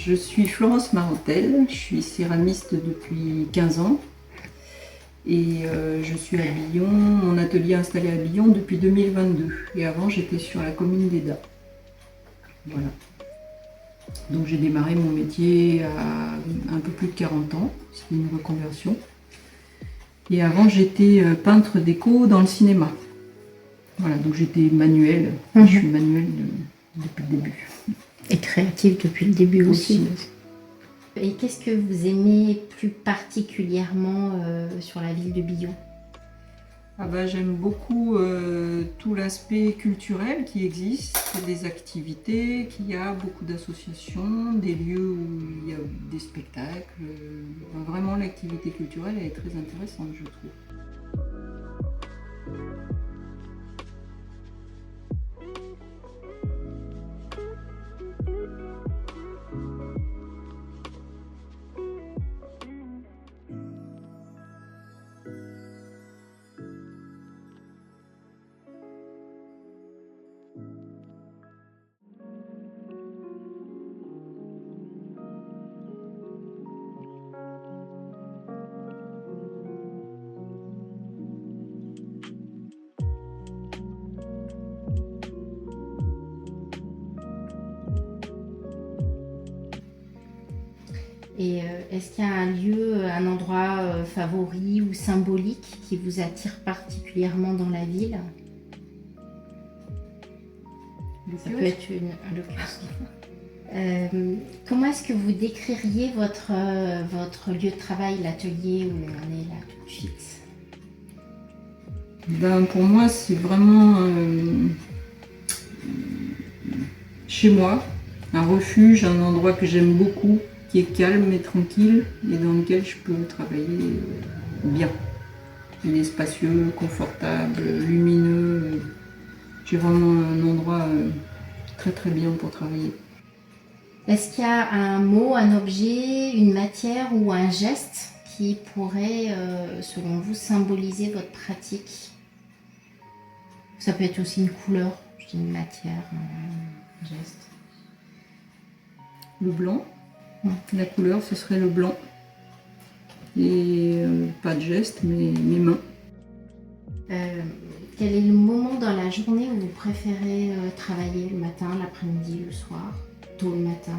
Je suis Florence Marotel, je suis céramiste depuis 15 ans et je suis à Billon, mon atelier est installé à Billon depuis 2022 et avant j'étais sur la commune d'Eda. Voilà. Donc j'ai démarré mon métier à un peu plus de 40 ans, c'était une reconversion. Et avant j'étais peintre déco dans le cinéma. Voilà, donc j'étais manuelle, je suis manuelle depuis le début. Et créative depuis le début aussi. Et qu'est-ce que vous aimez plus particulièrement sur la ville de Billon? J'aime beaucoup tout l'aspect culturel qui existe, des activités, qu'il y a beaucoup d'associations, des lieux où il y a des spectacles. Vraiment l'activité culturelle elle est très intéressante, je trouve. Et est-ce qu'il y a un lieu, un endroit favori ou symbolique qui vous attire particulièrement dans la ville? Ça peut être un kiosque. Comment est-ce que vous décririez votre lieu de travail, l'atelier où on est là tout de suite? Pour moi, c'est vraiment chez moi, un refuge, un endroit que j'aime beaucoup, qui est calme et tranquille et dans lequel je peux travailler bien. Il est spacieux, confortable, lumineux. J'ai vraiment un endroit très très bien pour travailler. Est-ce qu'il y a un mot, un objet, une matière ou un geste qui pourrait, selon vous, symboliser votre pratique? Ça peut être aussi une couleur, je dis une matière, un geste. Le blanc, la couleur ce serait le blanc. Et pas de geste, mais mes mains. Quel est le moment dans la journée où vous préférez travailler? Le matin, l'après-midi, le soir, tôt le matin?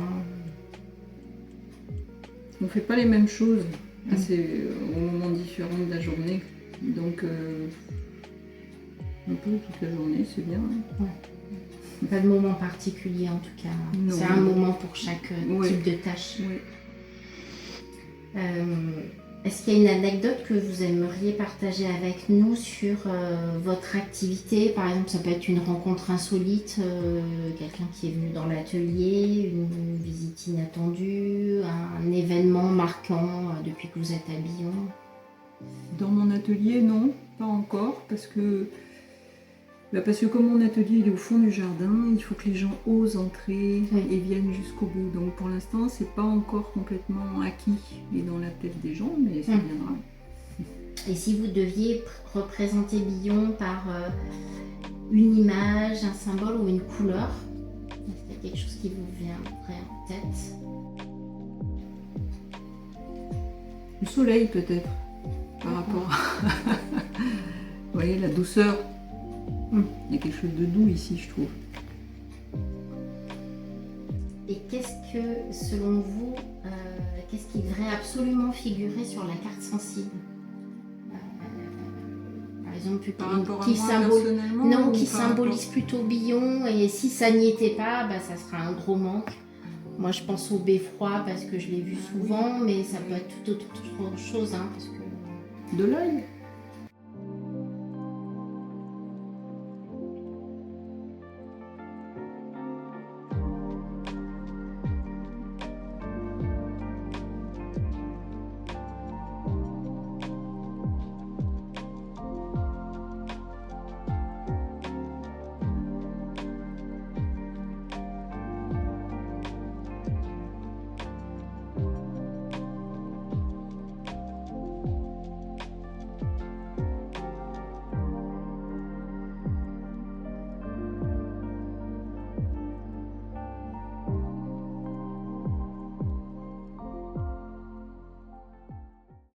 On ne fait pas les mêmes choses au moment différent de la journée. Donc un peu toute la journée, c'est bien. Pas de moment particulier en tout cas. C'est un moment pour chaque type de tâche. Oui. Est-ce qu'il y a une anecdote que vous aimeriez partager avec nous sur votre activité? Par exemple, ça peut être une rencontre insolite, quelqu'un qui est venu dans l'atelier, une visite inattendue, un événement marquant depuis que vous êtes à Billon? Dans mon atelier, non, pas encore, parce que comme mon atelier il est au fond du jardin, il faut que les gens osent entrer et viennent jusqu'au bout. Donc pour l'instant, c'est pas encore complètement acquis et dans la tête des gens, mais ça viendra. Et si vous deviez représenter Billon par une image, un symbole ou une couleur, est-ce qu'il y a quelque chose qui vous viendrait en tête? Le soleil peut-être, par rapport à vous voyez, la douceur. Il y a quelque chose de doux ici, je trouve. Et qu'est-ce que, selon vous, qu'est-ce qui devrait absolument figurer sur la carte sensible? Par exemple, qui symbolise plutôt Billon, et si ça n'y était pas, ça sera un gros manque. Moi, je pense au beffroi parce que je l'ai vu souvent, mais ça peut être tout autre chose. Parce que... De l'œil.